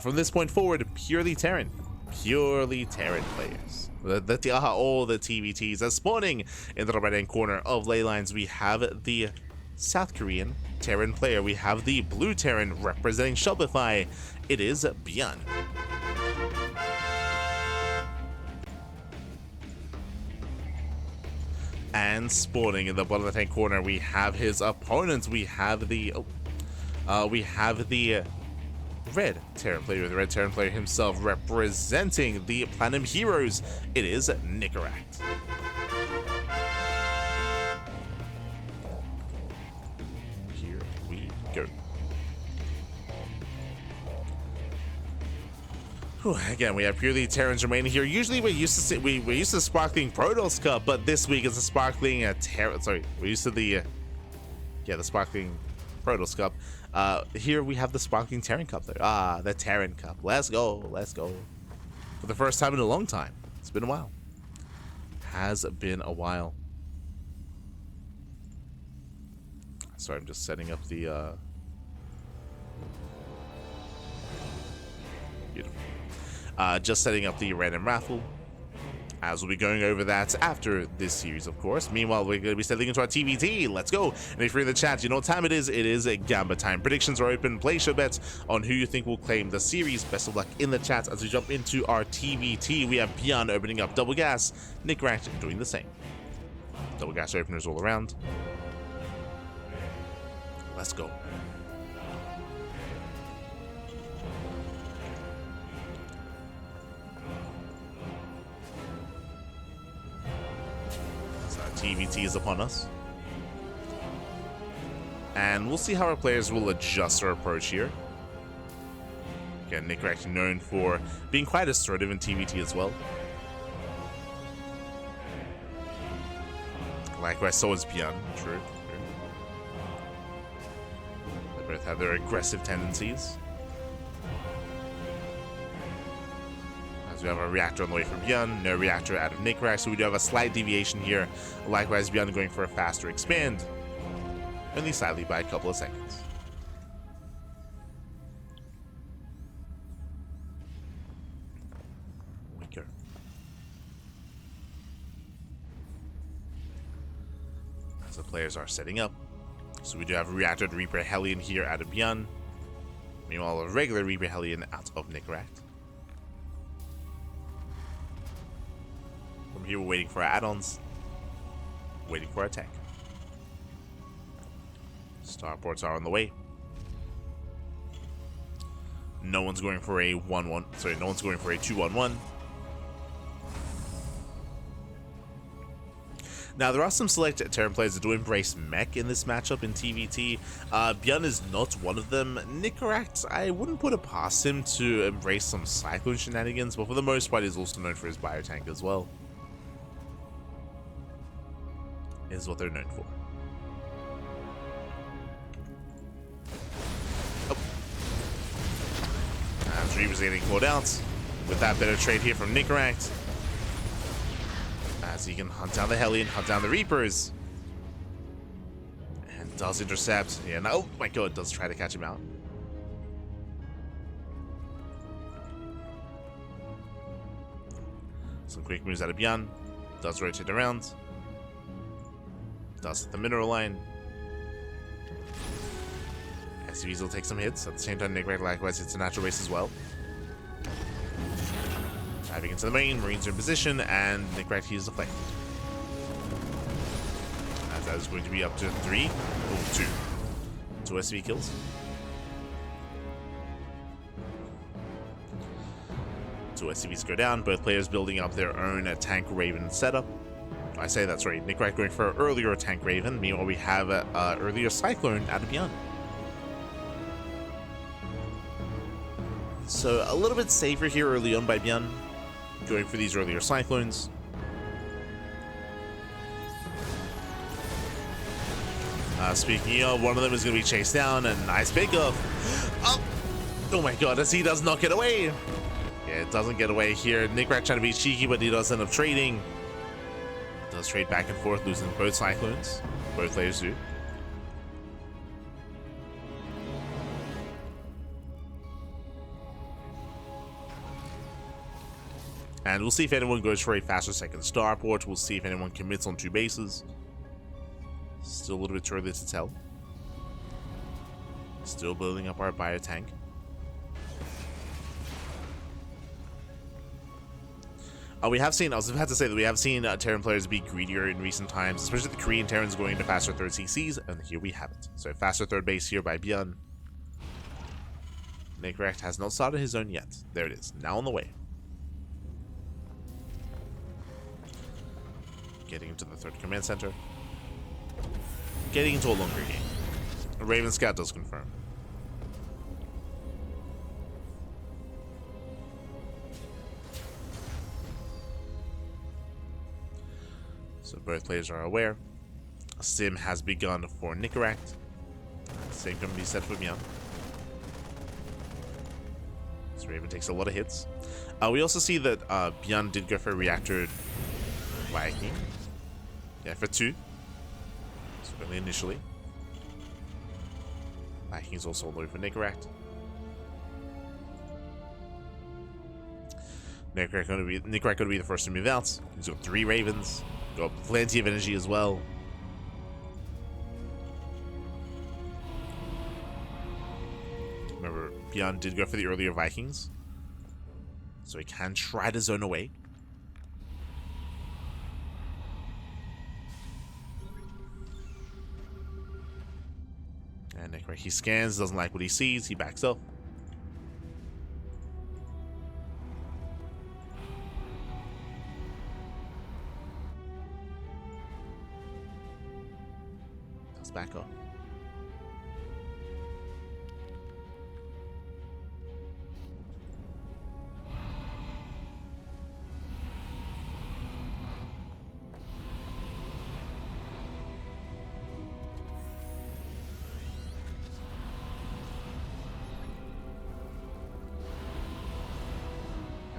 From this point forward, purely Terran players. All the TvTs are spawning in the right-hand corner of ley lines. We have the South Korean Terran player. We have the blue Terran representing Shopify. It is ByuN. And spawning in the bottom left-hand corner, we have his opponents. We have the red Terran player, the red Terran player himself, representing the Platinum Heroes. It is Nicoract. Here we go. Whew, again, we have purely Terrans remaining here. Usually we're used to Sparkling Protoss Cup, but this week it's a Sparkling we're used to the Sparkling Protoss Cup. Here we have the Sparkling Terran Cup there. The Terran Cup. Let's go. For the first time in a long time. It's been a while. Has been a while. Sorry, I'm just setting up the beautiful. Just setting up the random raffle, as we'll be going over that after this series, of course. Meanwhile, we're going to be settling into our TvT. Let's go. And if you're in the chat, you know what time it is. It is Gamba time. Predictions are open. Place your bets on who you think will claim the series. Best of luck in the chat as we jump into our TvT. We have ByuN opening up double gas. Nicoract doing the same. Double gas openers all around. Let's go. TvT is upon us, and we'll see how our players will adjust our approach here. Again, Nicoract known for being quite assertive in TvT as well. Likewise, so is ByuN. True. They both have their aggressive tendencies. We have a reactor on the way from ByuN, no reactor out of Nicoract, so we do have a slight deviation here. Likewise, ByuN going for a faster expand, only slightly by a couple of seconds. Weaker. As the players are setting up, so we do have a reactor to Reaper Hellion here out of ByuN. Meanwhile, a regular Reaper Hellion out of Nicoract. Here we're waiting for our add-ons, waiting for our tech. Starports are on the way. No one's going for a 1-1. Sorry, no one's going for a 2-1-1. Now, there are some select Terran players that do embrace mech in this matchup in TvT. ByuN is not one of them. Nicoract, I wouldn't put it past him to embrace some Cyclone shenanigans, but for the most part, he's also known for his biotank as well. Is what they're known for. Oh. As Reaper's getting called out. With that better trade here from Nicoract. As he can hunt down the Hellion, hunt down the Reapers. And does intercept. Yeah, no, oh my god, does try to catch him out. Some quick moves out of ByuN. Does rotate around. Does hit the mineral line. SUVs will take some hits. At the same time, Nicoract likewise hits the natural base as well. Diving into the main, Marines are in position, and Nicoract is deflected. As that is going to be up to 3. Oh, 2. 2 SV kills. Two SCVs go down, both players building up their own tank Raven setup. I say that's right. Nicoract going for earlier tank Raven. Meanwhile, we have earlier Cyclone out of ByuN. So a little bit safer here early on by ByuN, going for these earlier Cyclones. Speaking of, one of them is going to be chased down, and nice pickup. Oh my god, as he does not get away. Yeah, it doesn't get away here. Nicoract trying to be cheeky, but he does end up trading. Does trade back and forth, losing both Cyclones. Both players do. And we'll see if anyone goes for a faster second starport. We'll see if anyone commits on 2 bases. Still a little bit too early to tell. Still building up our bio tank. We have seen, I was about to say that we have seen Terran players be greedier in recent times, especially the Korean Terrans going into faster third CCs, and here we have it. So faster third base here by ByuN. Nicoract has not started his own yet. There it is, now on the way. Getting into the third command center. Getting into a longer game. Raven Scout does confirm. So both players are aware. Sim has begun for Nicoract. Same can be said for ByuN. So Raven takes a lot of hits. We also see that ByuN did go for a reactor Viking. Yeah, for 2. So only initially. Viking's also low for Nicoract. Nicoract going to be the first to move out. He's got 3 Ravens. Got plenty of energy as well. Remember, ByuN did go for the earlier Vikings. So he can try to zone away. And Nicoract, he scans, doesn't like what he sees, he backs up. Does back up.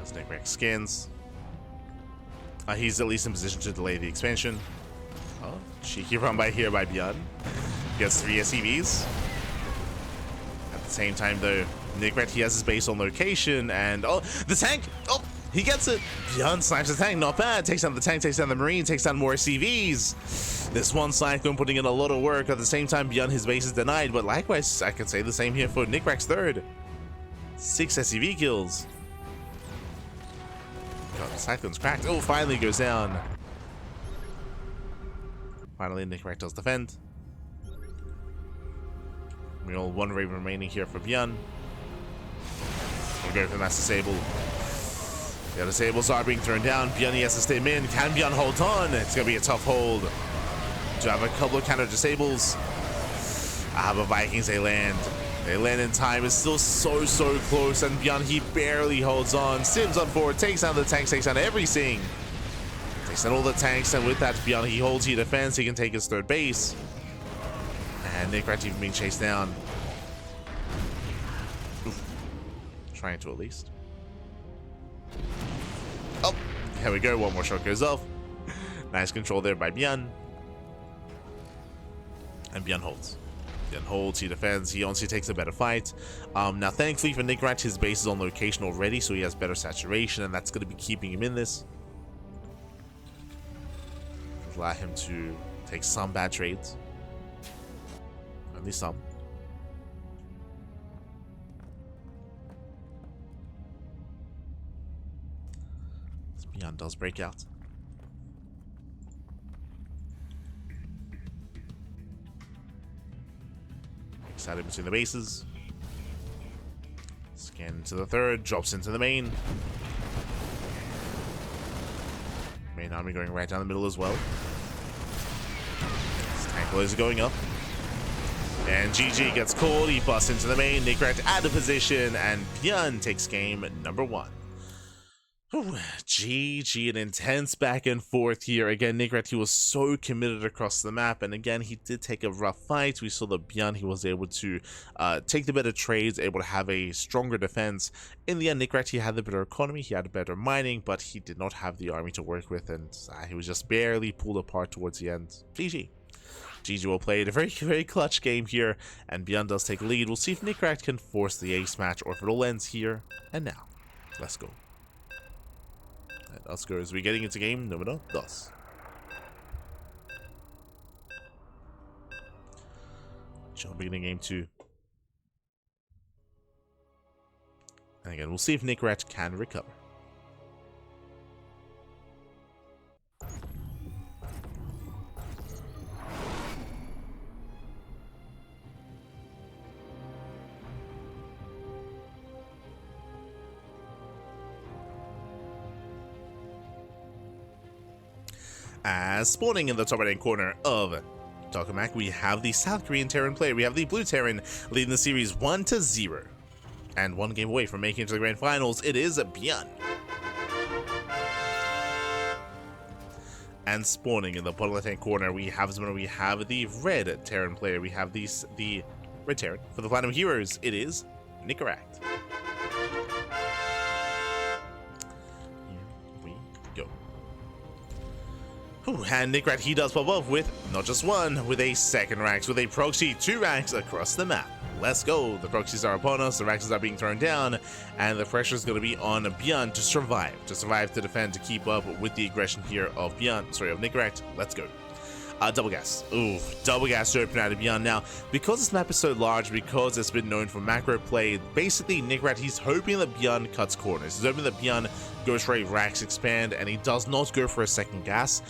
As Nicoract scans, he's at least in position to delay the expansion. Oh, cheeky run by here by ByuN. Gets 3 SCVs. At the same time, though, Nicoract, he has his base on location, and oh, the tank! Oh, he gets it! ByuN snipes the tank, not bad. Takes down the tank, takes down the marine, takes down more SCVs. This one Cyclone putting in a lot of work. At the same time, ByuN, his base is denied, but likewise, I can say the same here for Nicoract's third. 6 SCV kills. God, the Cyclone's cracked. Oh, finally goes down. Finally, Nicoract does defend. We all 1 Raven remaining here for ByuN. We'll go for the Mass Disable. The Disables are being thrown down. ByuN, he has to stay in. Can ByuN hold on? It's going to be a tough hold. Do have a couple of counter Disables. But Vikings, they land. They land in time. It's still so close, and ByuN, he barely holds on. Sims on forward, takes down the tanks, takes down everything. Takes down all the tanks, and with that, ByuN, he holds, he defends, he can take his third base. And Nicoract even being chased down. Oof. Trying to at least. Oh, here we go. 1 more shot goes off. Nice control there by ByuN. And ByuN holds. ByuN holds, he defends, he honestly takes a better fight. Now, thankfully for Nicoract, his base is on location already, so he has better saturation, and that's going to be keeping him in this. Allow him to take some bad trades. Only some. ByuN does break out. Excited between the bases. Scan into the third, drops into the main. Main army going right down the middle as well. Tank loads are going up. And GG gets called, he busts into the main, Nicoract out of position, and ByuN takes game number 1. Whew, GG, an intense back and forth here. Again, Nicoract, he was so committed across the map, and again, he did take a rough fight. We saw that ByuN, he was able to take the better trades, able to have a stronger defense. In the end, Nicoract, he had the better economy, he had better mining, but he did not have the army to work with, and he was just barely pulled apart towards the end. GG. GG will play a very clutch game here, and ByuN does take a lead. We'll see if Nicoract can force the ace match, or if it all ends here and now. Let's go. Let's go as we're getting into game number 2. Jumping into game 2. And again, we'll see if Nicoract can recover. As spawning in the top right-hand corner of Ducklings, we have the South Korean Terran player. We have the Blue Terran leading the series 1-0. And 1 game away from making it to the grand finals, it is ByuN. And spawning in the bottom left-hand corner, we have the Red Terran player. We have the Red Terran. For the Platinum Heroes, it is Nicoract. And Nicoract, he does pop up with not just 1, with a second Rax, with a proxy, 2 Rax across the map. Let's go. The proxies are upon us, the Raxes are being thrown down, and the pressure is going to be on ByuN to survive, to defend, to keep up with the aggression here of Nicoract. Let's go. Double gas. Ooh, double gas to open out of ByuN. Now, because this map is so large, because it's been known for macro play, basically Nicoract, he's hoping that ByuN cuts corners. He's hoping that ByuN goes for a Rax expand, and he does not go for a second gas.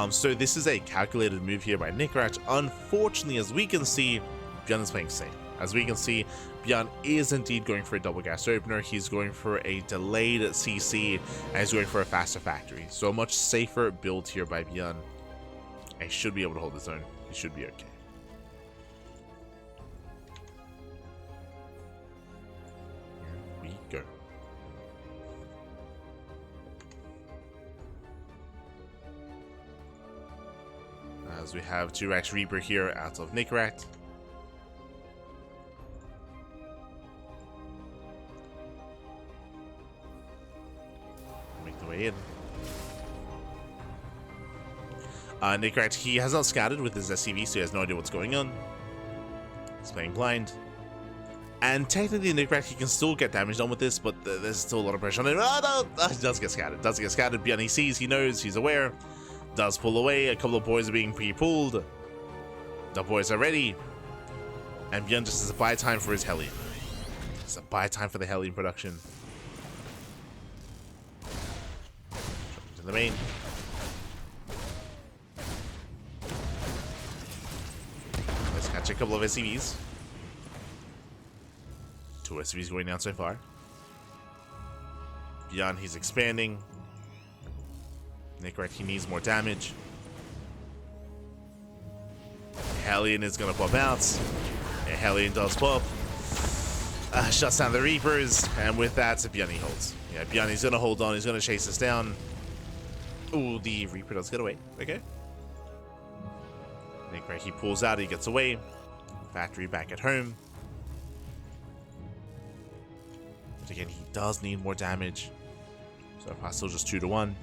So this is a calculated move here by Nicoract. Unfortunately, as we can see, ByuN is playing safe. As we can see, ByuN is indeed going for a double gas opener. He's going for a delayed CC, and he's going for a faster factory. So a much safer build here by ByuN. He should be able to hold his own. He should be okay. Here we go. As we have 2 Rax Reaper here out of Nicoract. Make the way in. Nicoract, he has not scouted with his SCV, so he has no idea what's going on. He's playing blind. And technically, Nicoract, he can still get damage done with this, but there's still a lot of pressure on him. Oh, no! He does get scattered. ByuN, he sees, he knows, he's aware. Does pull away. A couple of boys are being pre-pulled. The boys are ready. And ByuN just has a buy time for his Hellion. It's a buy time for the Hellion production. To the main. Let's catch a couple of SCVs. 2 SCVs going down so far. ByuN, he's expanding. Nicoract, he needs more damage. Hellion is gonna pop out. A Hellion does pop. Shuts down the Reapers, and with that, ByuN, he holds. Yeah, ByuN, he's gonna hold on. He's gonna chase us down. Ooh, the Reaper does get away. Okay. Nicoract, he pulls out. He gets away. Factory back at home. But again, he does need more damage. So far, still just 2-1.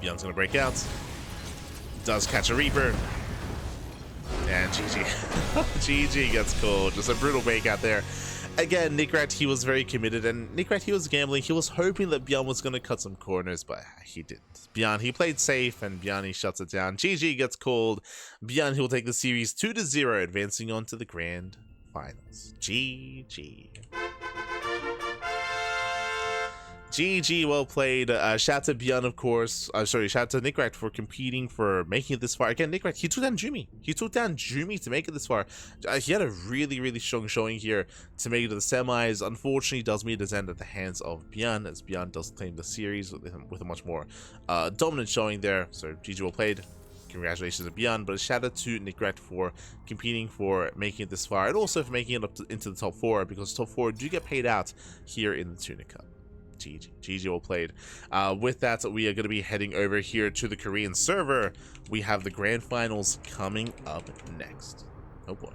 ByuN's gonna break out. Does catch a Reaper. And GG. GG gets called. Just a brutal breakout there. Again, Nicoract, he was very committed, and Nicoract, he was gambling. He was hoping that ByuN was going to cut some corners, but he didn't. ByuN, he played safe, and ByuN, he shuts it down. GG gets called. ByuN, he will take the series 2-0, advancing on to the grand finals. GG. GG, well played. Shout to ByuN, of course. Shout out to Nicoract for competing, for making it this far. Again, Nicoract, he took down Jumi. He took down Jumi to make it this far. He had a really, really strong showing here to make it to the semis. Unfortunately, does meet his end at the hands of ByuN, as ByuN does claim the series with a much more dominant showing there. So, GG, well played. Congratulations to ByuN, but a shout out to Nicoract for competing, for making it this far, and also for making it up into the top 4, because top 4 do get paid out here in the Tuna Cup. GG, well played. With that, we are going to be heading over here to the Korean server. We have the grand finals coming up next. Oh boy.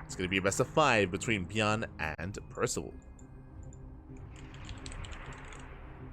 It's going to be a best of 5 between ByuN and Percival.